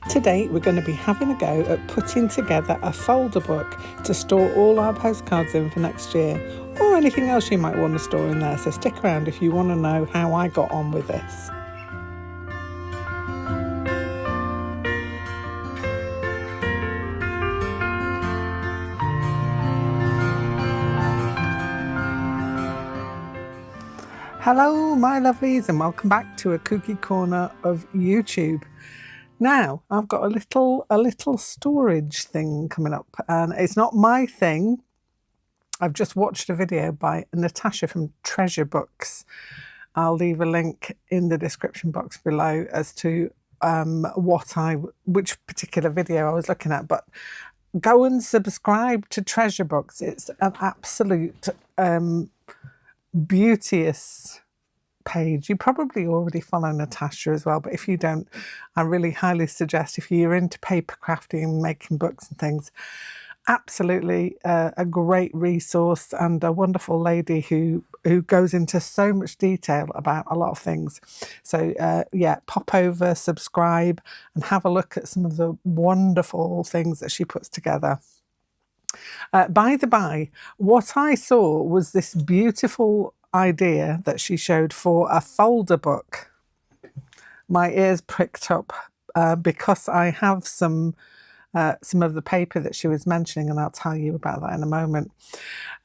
Today we're going to be having a go at putting together a folder book to store all our postcards in for next year, or anything else you might want to store in there, so stick around if you want to know how I got on with this. Hello my lovelies, and welcome back to a Kooky corner of YouTube. Now I've got a little storage thing coming up, and it's not my thing. I've just watched a video by Natasha from Treasure Books. I'll leave a link in the description box below as to which particular video I was looking at, but go and subscribe to Treasure Books. It's an absolute beauteous page. You probably already follow Natasha as well, but if you don't, I really highly suggest, if you're into paper crafting, making books and things, absolutely a great resource, and a wonderful lady who goes into so much detail about a lot of things. So yeah, pop over, subscribe, and have a look at some of the wonderful things that she puts together. By the by, what I saw was this beautiful idea that she showed for a folder book. My ears pricked up because I have some of the paper that she was mentioning, and I'll tell you about that in a moment.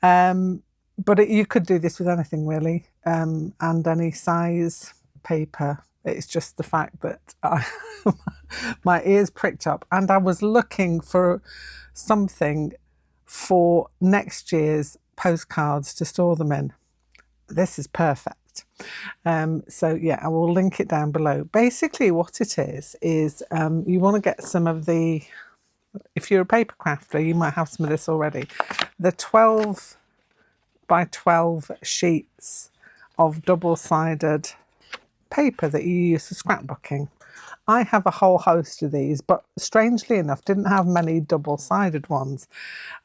But you could do this with anything really, and any size paper. It's just the fact that my ears pricked up, and I was looking for something for next year's postcards to store them in. This is perfect. So yeah, I will link it down below. Basically what it is you want to get some of the, if you're a paper crafter, you might have some of this already, the 12 by 12 sheets of double-sided paper that you use for scrapbooking. I have a whole host of these, but strangely enough didn't have many double-sided ones,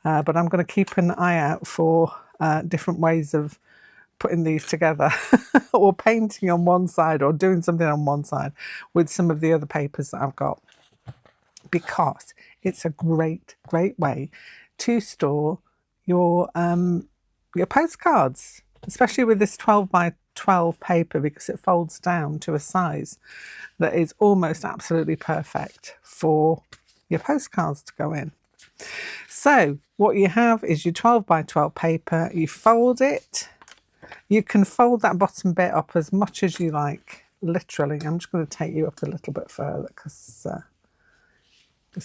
but I'm going to keep an eye out for different ways of putting these together or painting on one side or doing something on one side with some of the other papers that I've got, because it's a great way to store your postcards, especially with this 12 by 12 paper, because it folds down to a size that is almost absolutely perfect for your postcards to go in. So what you have is your 12 by 12 paper, you fold it. You can fold that bottom bit up as much as you like, literally. I'm just going to take you up a little bit further because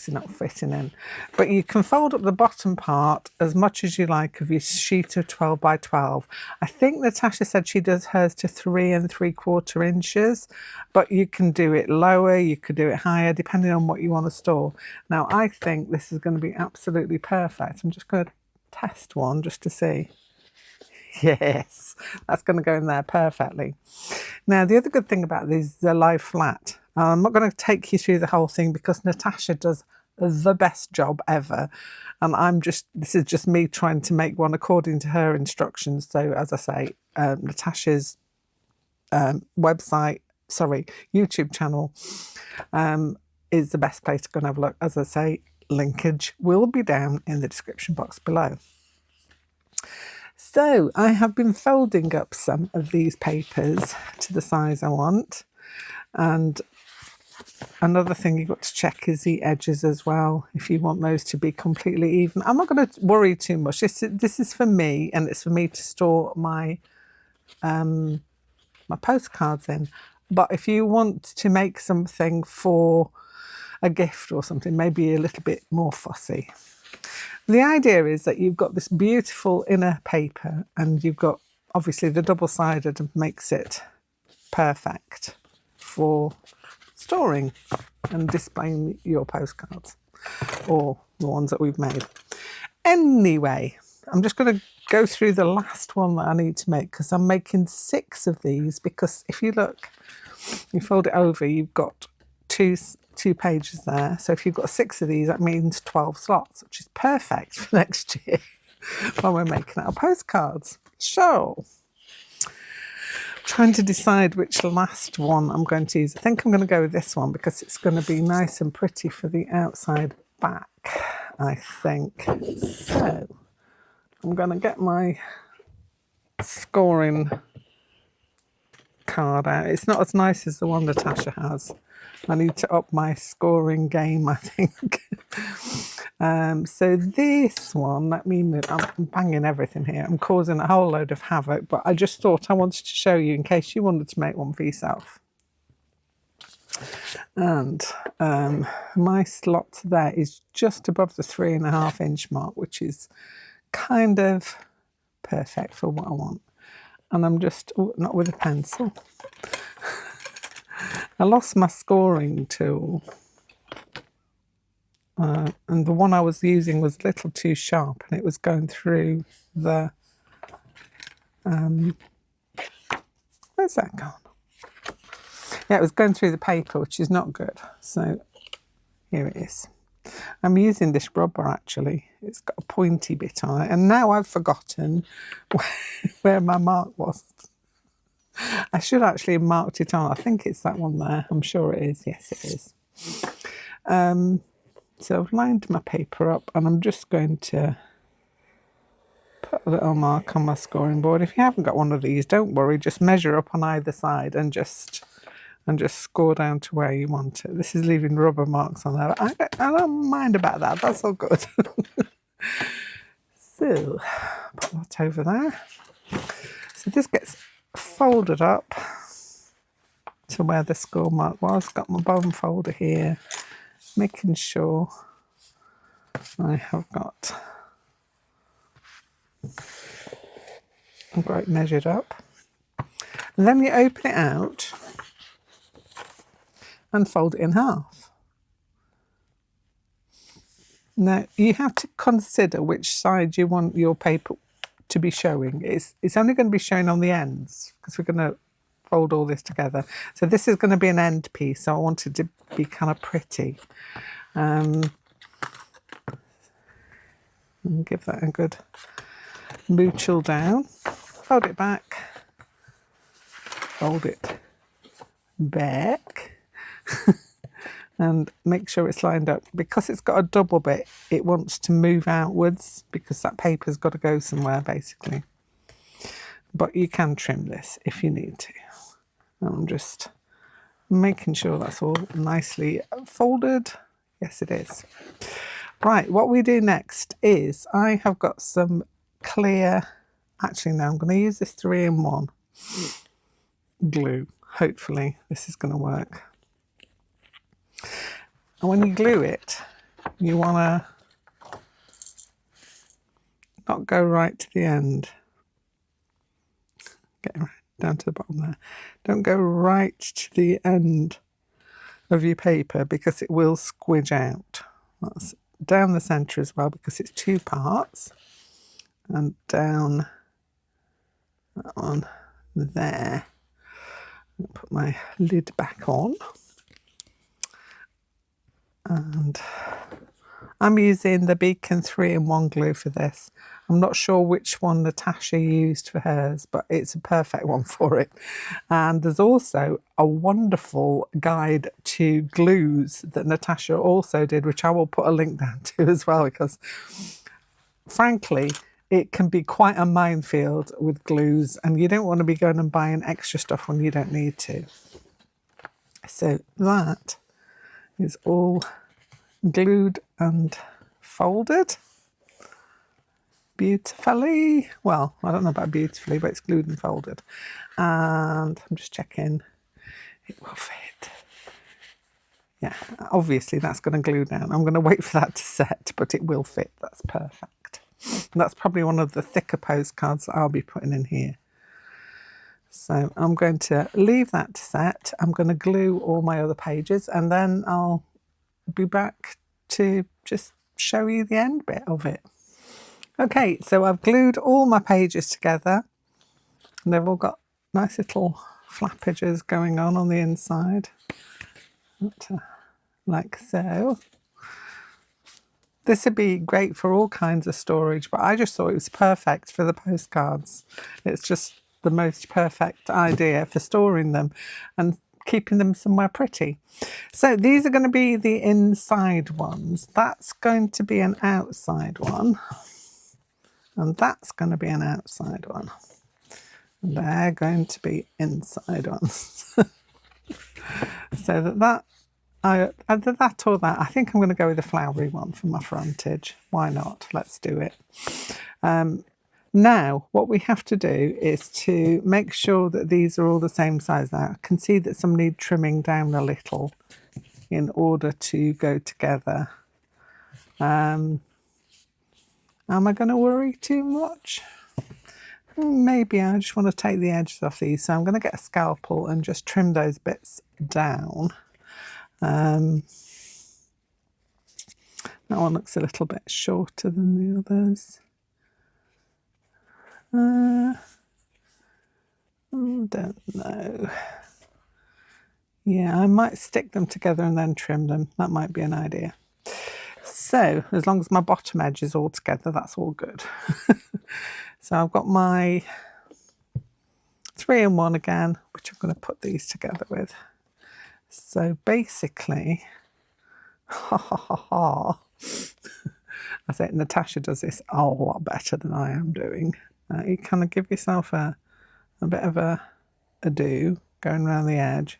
you're not fitting in. But you can fold up the bottom part as much as you like of your sheet of 12 by 12. I think Natasha said she does hers to 3 3/4 inches, but you can do it lower, you could do it higher, depending on what you want to store. Now, I think this is going to be absolutely perfect. I'm just going to test one just to see. Yes, that's going to go in there perfectly. Now, the other good thing about these, they're lie flat. I'm not going to take you through the whole thing because Natasha does the best job ever. And this is just me trying to make one according to her instructions. So as I say, Natasha's YouTube channel is the best place to go and have a look. As I say, linkage will be down in the description box below. So I have been folding up some of these papers to the size I want. And another thing you've got to check is the edges as well, if you want those to be completely even. I'm not going to worry too much. This is for me, and it's for me to store my my postcards in. But if you want to make something for a gift or something, maybe a little bit more fussy. The idea is that you've got this beautiful inner paper, and you've got obviously the double-sided, and makes it perfect for storing and displaying your postcards, or the ones that we've made. Anyway, I'm just going to go through the last one that I need to make, because I'm making 6 of these, because if you look, you fold it over, you've got two pages there. So if you've got 6 of these, that means 12 slots, which is perfect for next year when we're making our postcards. So trying to decide which last one I'm going to use. I think I'm going to go with this one because it's going to be nice and pretty for the outside back, I think. So I'm going to get my scoring card out. It's not as nice as the one Natasha has. I need to up my scoring game, I think. So this one, let me move. I'm banging everything here. I'm causing a whole load of havoc, but I just thought I wanted to show you in case you wanted to make one for yourself. And my slot there is just above the 3.5 inch mark, which is kind of perfect for what I want. And I'm just, not with a pencil. I lost my scoring tool. And the one I was using was a little too sharp and it was going through the... where's that gone? Yeah, it was going through the paper, which is not good. So here it is. I'm using this rubber actually. It's got a pointy bit on it. And now I've forgotten where my mark was. I should actually have marked it on. I think it's that one there. I'm sure it is. Yes, it is. So I've lined my paper up and I'm just going to put a little mark on my scoring board. If you haven't got one of these, don't worry. Just measure up on either side and just score down to where you want it. This is leaving rubber marks on there. I don't mind about that. That's all good. So, put that over there. So this gets folded up to where the score mark was. Got my bone folder here, making sure I have got it measured up. And then you open it out and fold it in half. Now you have to consider which side you want your paper to be showing. It's only going to be showing on the ends because we're going to fold all this together. So this is going to be an end piece, so I want it to be kind of pretty. Give that a good moochel down. Fold it back. Fold it back. And make sure it's lined up. Because it's got a double bit, it wants to move outwards because that paper's got to go somewhere basically. But you can trim this if you need to. I'm just making sure that's all nicely folded. Yes, it is. Right, what we do next is I have got some clear, actually no, I'm going to use this 3-in-1 glue. Hopefully this is going to work. And when you glue it, you want to not go right to the end. Get right down to the bottom there. Don't go right to the end of your paper because it will squidge out. That's down the centre as well because it's 2 parts. And down that one there. I'll put my lid back on. And I'm using the Beacon 3-in-1 glue for this. I'm not sure which one Natasha used for hers, but it's a perfect one for it. And there's also a wonderful guide to glues that Natasha also did, which I will put a link down to as well, because frankly, it can be quite a minefield with glues and you don't want to be going and buying extra stuff when you don't need to. So that is all glued and folded beautifully. Well, I don't know about beautifully, but it's glued and folded. And I'm just checking it will fit. Yeah, obviously that's going to glue down. I'm going to wait for that to set, but it will fit. That's perfect. And that's probably one of the thicker postcards that I'll be putting in here. So I'm going to leave that to set. I'm going to glue all my other pages and then I'll be back to just show you the end bit of it. Okay, so I've glued all my pages together and they've all got nice little flappages going on the inside, like so. This would be great for all kinds of storage, but I just thought it was perfect for the postcards. It's just the most perfect idea for storing them and keeping them somewhere pretty. So these are going to be the inside ones. That's going to be an outside one. And that's going to be an outside one. And they're going to be inside ones. So either that or that. I think I'm going to go with a flowery one for my frontage. Why not? Let's do it. Now, what we have to do is to make sure that these are all the same size. Now, I can see that some need trimming down a little in order to go together. Am I going to worry too much? Maybe I just want to take the edges off these. So I'm going to get a scalpel and just trim those bits down. That one looks a little bit shorter than the others. I don't know. Yeah, I might stick them together and then trim them. That might be an idea. So as long as my bottom edge is all together, that's all good. So I've got my 3-in-1 again, which I'm going to put these together with. So basically, I say Natasha does this a lot better than I am doing. You kind of give yourself a bit of a do going around the edge.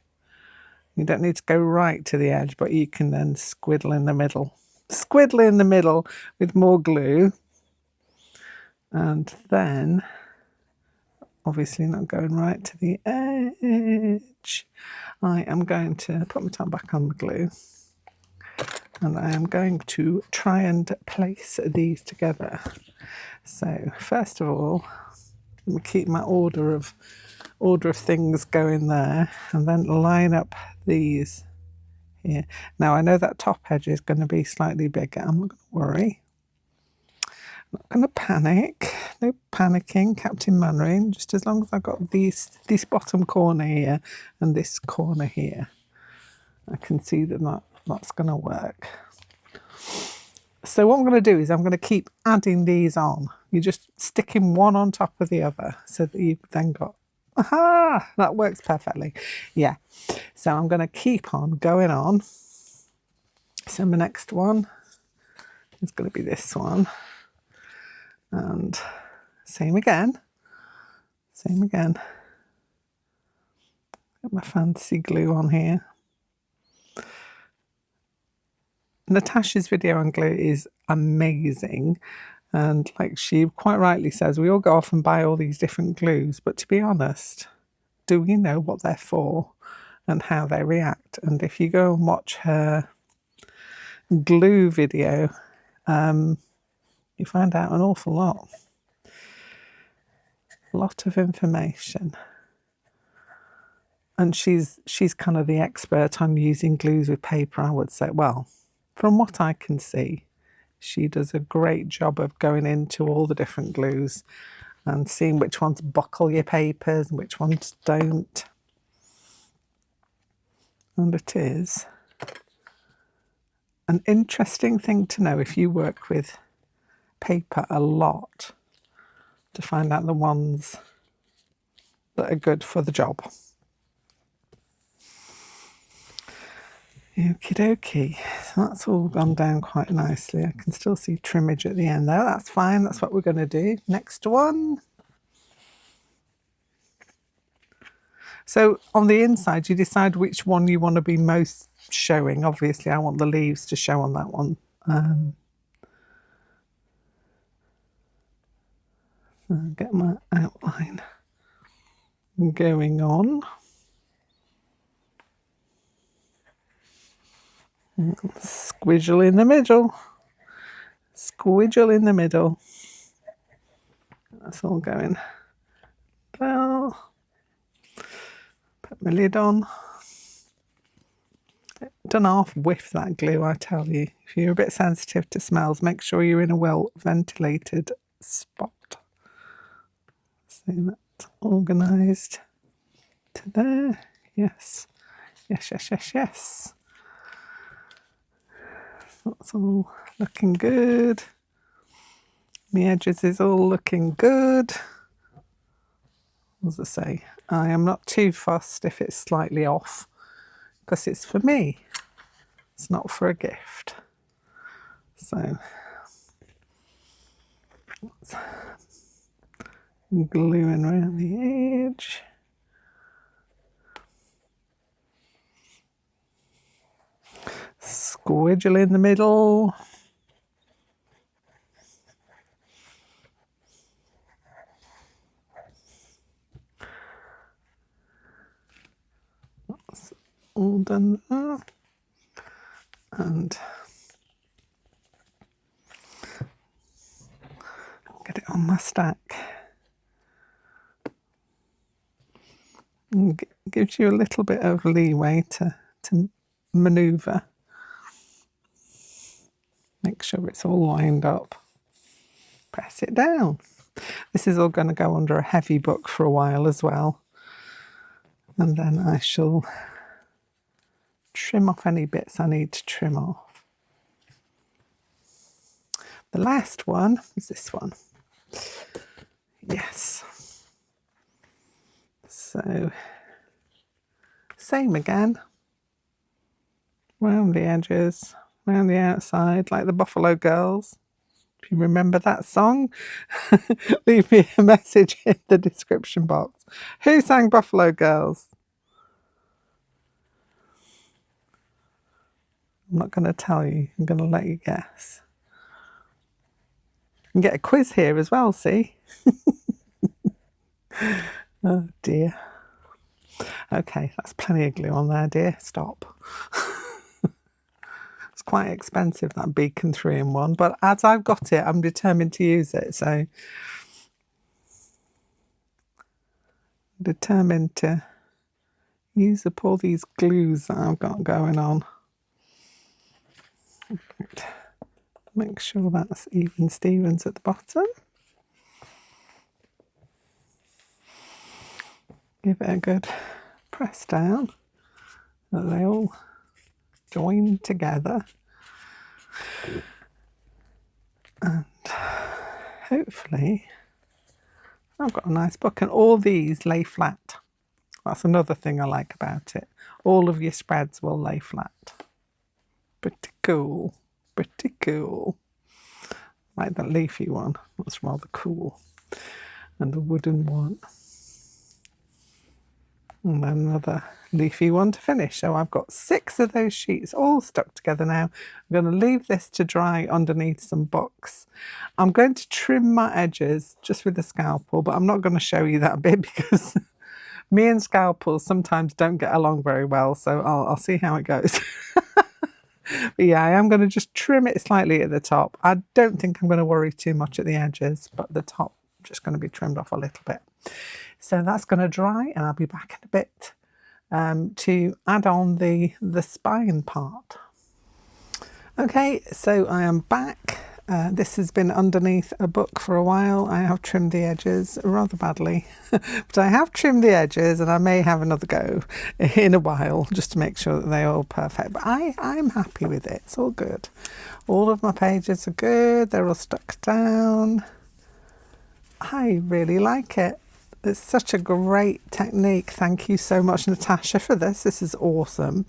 You don't need to go right to the edge, but you can then squiddle in the middle. Squiddle in the middle with more glue. And then, obviously not going right to the edge, I am going to put my tongue back on the glue. And I am going to try and place these together. So first of all, let me keep my order of things going there, and then line up these here. Now I know that top edge is going to be slightly bigger. I'm not going to worry. I'm not going to panic. No panicking, Captain Mainwaring. Just as long as I've got this bottom corner here and this corner here, I can see that that's going to work. So what I'm going to do is I'm going to keep adding these on. You're just sticking one on top of the other so that you've then got, aha, that works perfectly. Yeah, so I'm going to keep on going on. So my next one is going to be this one. And same again. Get my fancy glue on here. Natasha's video on glue is amazing, and like she quite rightly says, we all go off and buy all these different glues, but to be honest, do we know what they're for and how they react? And if you go and watch her glue video, you find out an awful lot. A lot of information. And she's kind of the expert on using glues with paper, I would say. Well, from what I can see, she does a great job of going into all the different glues and seeing which ones buckle your papers and which ones don't. And it is an interesting thing to know if you work with paper a lot, to find out the ones that are good for the job. Okie dokie, so that's all gone down quite nicely. I can still see trimmage at the end though. That's fine, that's what we're going to do. Next one. So on the inside, you decide which one you want to be most showing. Obviously, I want the leaves to show on that one. So I'll get my outline going on. Squidgle in the middle. Squidgle in the middle. That's all going well. Put my lid on. Don't half whiff that glue, I tell you. If you're a bit sensitive to smells, make sure you're in a well ventilated spot. See that organised to there. Yes. Yes. That's all looking good. The edges is all looking good. as I say, I am not too fussed if it's slightly off, because it's for me. It's not for a gift. So gluing around the edge. Squidgle in the middle. That's all done there. And get it on my stack. And gives you a little bit of leeway to manoeuvre. Make sure it's all lined up. Press it down. This is all going to go under a heavy book for a while as well. And then I shall trim off any bits I need to trim off. The last one is this one. Yes. So, same again. Round the edges, round the outside, like the Buffalo Girls. If you remember that song, leave me a message in the description box. Who sang Buffalo Girls? I'm not going to tell you. I'm going to let you guess. You can get a quiz here as well, see? Oh dear. Okay, that's plenty of glue on there, dear. Stop. It's quite expensive, that Beacon 3-in-1, but as I've got it, I'm determined to use it, so determined to use up all these glues that I've got going on. Make sure that's even Stevens at the bottom. Give it a good press down so they all join together. And hopefully I've got a nice book, and all these lay flat. That's another thing I like about it. All of your spreads will lay flat. Pretty cool. Pretty cool. Like that leafy one. That's rather cool. And the wooden one. And then another leafy one to finish. So I've got 6 of those sheets all stuck together now. I'm going to leave this to dry underneath some books. I'm going to trim my edges just with the scalpel, but I'm not going to show you that bit because me and scalpels sometimes don't get along very well. So I'll see how it goes. But yeah, I am going to just trim it slightly at the top. I don't think I'm going to worry too much at the edges, but the top just going to be trimmed off a little bit. So that's going to dry, and I'll be back in a bit to add on the spine part. Okay, so I am back. This has been underneath a book for a while. I have trimmed the edges rather badly, but I have trimmed the edges, and I may have another go in a while just to make sure that they're all perfect. But I'm happy with it. It's all good. All of my pages are good. They're all stuck down. I really like it. It's such a great technique. Thank you so much, Natasha, for this. This is awesome.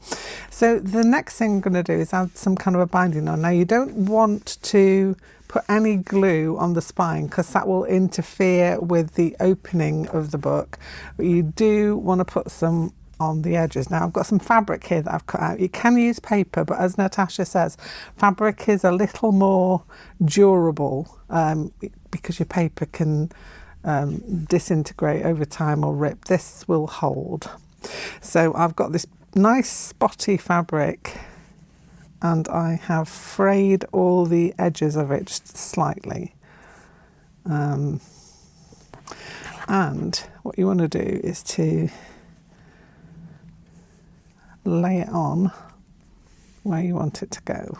So the next thing I'm going to do is add some kind of a binding on. Now, you don't want to put any glue on the spine because that will interfere with the opening of the book. But you do want to put some on the edges. Now, I've got some fabric here that I've cut out. You can use paper, but as Natasha says, fabric is a little more durable because your paper can disintegrate over time or rip. This will hold. So I've got this nice spotty fabric, and I have frayed all the edges of it just slightly. And what you want to do is to lay it on where you want it to go.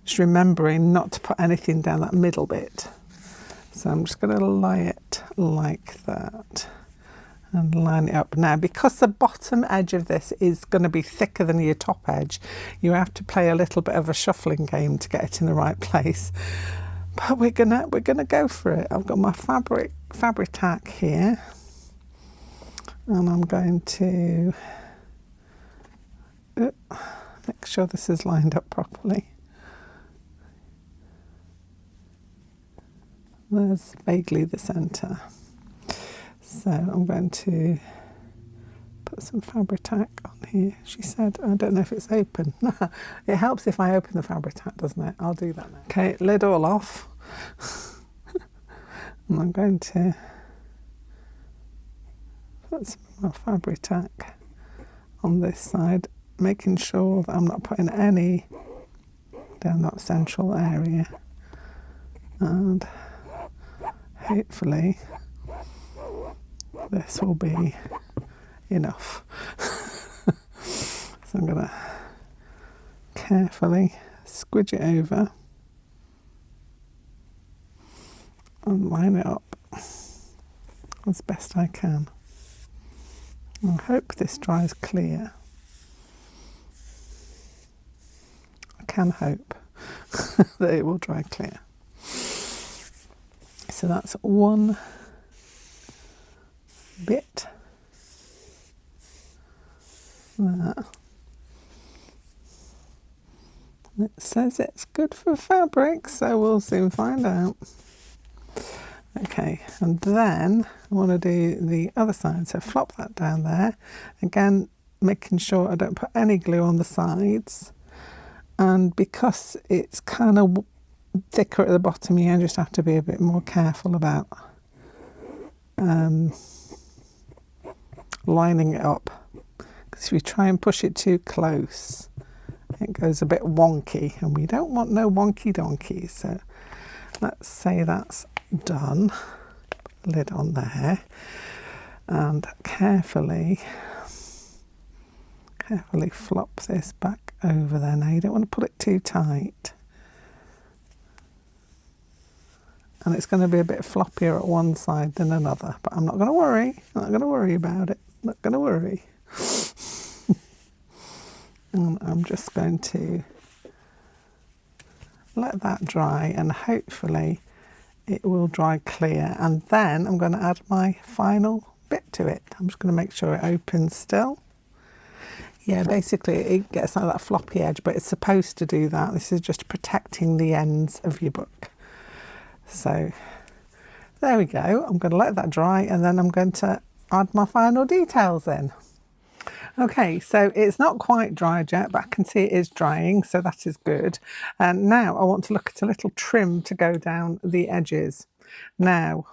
Just remembering not to put anything down that middle bit. So I'm just going to lay it like that and line it up. Now, because the bottom edge of this is going to be thicker than your top edge, you have to play a little bit of a shuffling game to get it in the right place. But we're gonna go for it. I've got my fabric tack here, and I'm going to make sure this is lined up properly. There's vaguely the centre. So I'm going to put some fabric tack on here. She said, I don't know if it's open. It helps if I open the fabric tack, doesn't it? I'll do that now. Okay, lid all off. And I'm going to put some more fabric tack on this side, making sure that I'm not putting any down that central area. And hopefully this will be enough. So I'm going to carefully squidge it over and line it up as best I can. I hope this dries clear. I can hope that it will dry clear. So that's one bit there. It says it's good for fabric, so we'll soon find out. Okay, and then I want to do the other side, so flop that down there. Again, making sure I don't put any glue on the sides. And because it's kind of thicker at the bottom, you just have to be a bit more careful about lining it up. Because if you try and push it too close, it goes a bit wonky, and we don't want no wonky donkey. So let's say that's done. Put the lid on there, and carefully flop this back over there. Now you don't want to pull it too tight, and it's going to be a bit floppier at one side than another, but I'm not going to worry. I'm not going to worry about it. I'm not going to worry. And I'm just going to let that dry, and hopefully it will dry clear, and then I'm going to add my final bit to it. I'm just going to make sure it opens still. Yeah, basically it gets like that floppy edge, but it's supposed to do that. This is just protecting the ends of your book. So there we go. I'm going to let that dry, and then I'm going to add my final details in. Okay, so it's not quite dried yet, but I can see it is drying, so that is good. And now I want to look at a little trim to go down the edges. Now,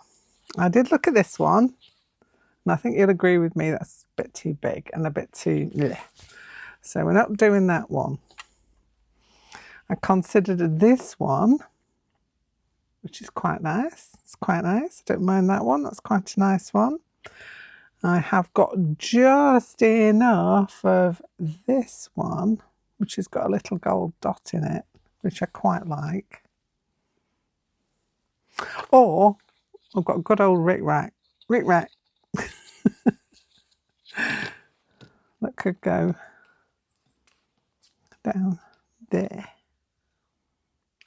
I did look at this one, and I think you'll agree with me that's a bit too big and a bit too bleh. So we're not doing that one. I considered this one, which is quite nice. It's quite nice. I don't mind that one. That's quite a nice one. I have got just enough of this one, which has got a little gold dot in it, which I quite like. Or I've got good old Rick Rack. That could go down there.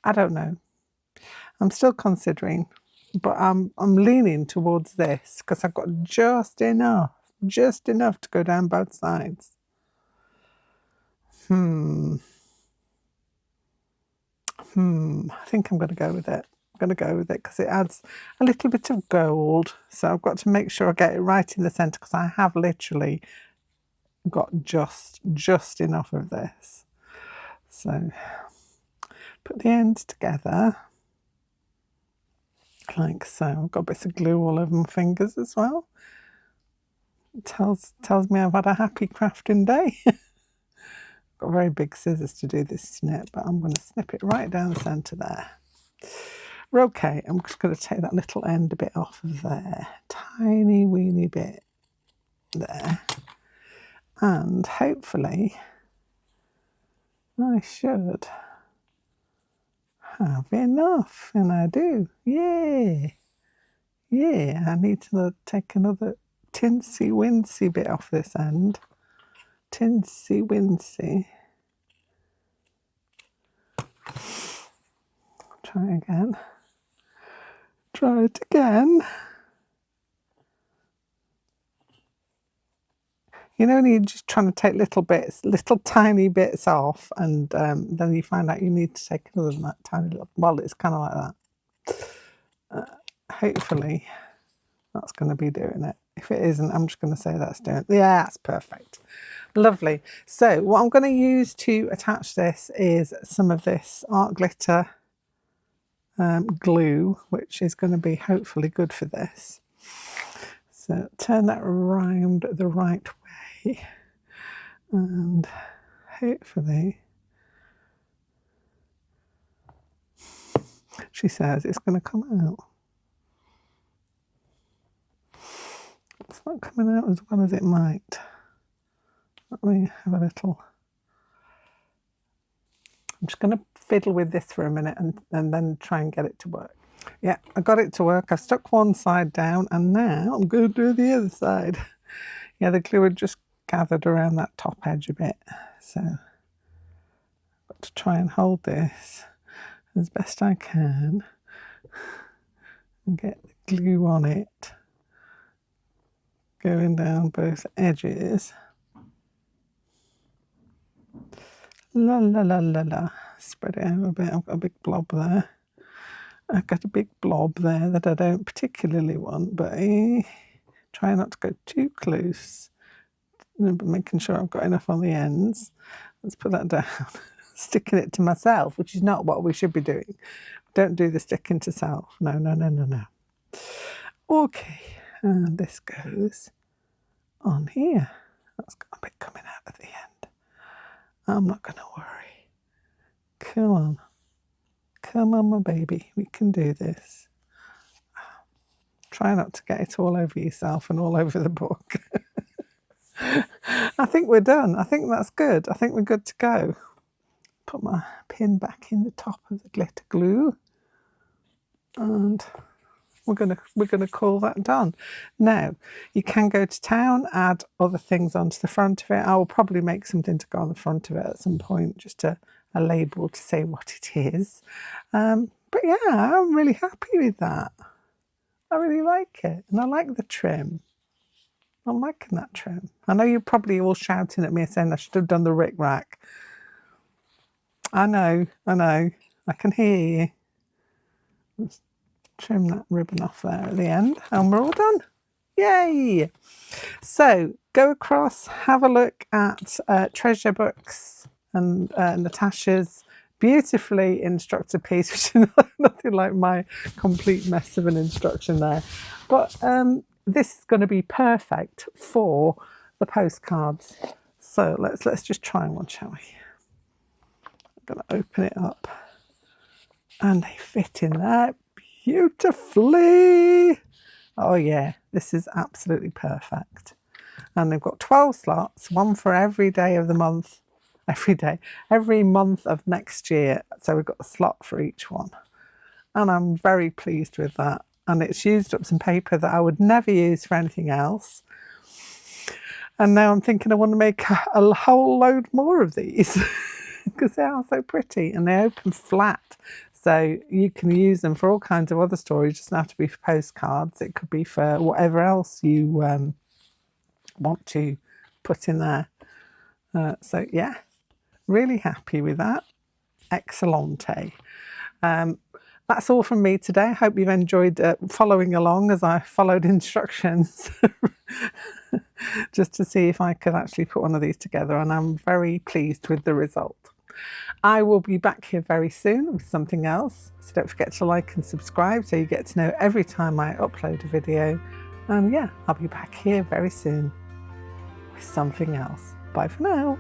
I don't know. I'm still considering, but I'm leaning towards this because I've got just enough to go down both sides. I think I'm going to go with it. I'm going to go with it because it adds a little bit of gold. So I've got to make sure I get it right in the centre, because I have literally got just enough of this. So put the ends together like so. I've got bits of glue all over my fingers as well. It tells me I've had a happy crafting day. Got very big scissors to do this snip, but I'm going to snip it right down the centre there. Okay, I'm just going to take that little end a bit off of there, tiny weeny bit there, and hopefully I should have enough, and I do. Yeah, I need to take another tinsy wincy bit off this end. Tinsy wincy. Try again. try it again. You know, when you're just trying to take little bits, little tiny bits off, and then you find out you need to take another that tiny little. Well, it's kind of like that. Hopefully, that's going to be doing it. If it isn't, I'm just going to say that's doing it. Yeah, that's perfect. Lovely. So what I'm going to use to attach this is some of this art glitter glue, which is going to be hopefully good for this. So turn that around the right way, and hopefully, she says it's going to come out. It's not coming out as well as it might. Let me have a little. I'm just going to fiddle with this for a minute and then try and get it to work. Yeah, I got it to work. I've stuck one side down, and now I'm going to do the other side. Yeah, the glue had just gathered around that top edge a bit, so I've got to try and hold this as best I can and get the glue on it, going down both edges. La la la la la. Spread it out a bit. I've got a big blob there. I've got a big blob there that I don't particularly want, but try not to go too close. Making sure I've got enough on the ends. Let's put that down. Sticking it to myself, which is not what we should be doing. Don't do the sticking to self. No, no, no, no, no. Okay, and this goes on here. That's got a bit coming out at the end. I'm not going to worry. Come on. Come on, my baby. We can do this. Try not to get it all over yourself and all over the book. I think we're done. I think that's good. I think we're good to go. Put my pin back in the top of the glitter glue, and we're gonna call that done. Now, you can go to town, add other things onto the front of it. I will probably make something to go on the front of it at some point, just a label to say what it is. But yeah, I'm really happy with that. I really like it, and I like the trim. I'm liking that trim. I know you're probably all shouting at me saying I should have done the rick-rack. I know, I can hear you. Let's trim that ribbon off there at the end, and we're all done. Yay! So go across, have a look at Treasure Books and Natasha's beautifully instructed piece, which is nothing like my complete mess of an instruction there. But this is going to be perfect for the postcards. So let's just try one, shall we? I'm going to open it up, and they fit in there beautifully. Oh yeah, this is absolutely perfect. And they've got 12 slots, one for every day of the month, every month of next year. So we've got a slot for each one. And I'm very pleased with that. And it's used up some paper that I would never use for anything else. And now I'm thinking I want to make a whole load more of these because they are so pretty, and they open flat. So you can use them for all kinds of other stories. It doesn't have to be for postcards. It could be for whatever else you want to put in there. So yeah, really happy with that. Excellente. That's all from me today. I hope you've enjoyed following along as I followed instructions just to see if I could actually put one of these together, and I'm very pleased with the result. I will be back here very soon with something else, so don't forget to like and subscribe so you get to know every time I upload a video. And yeah, I'll be back here very soon with something else. Bye for now.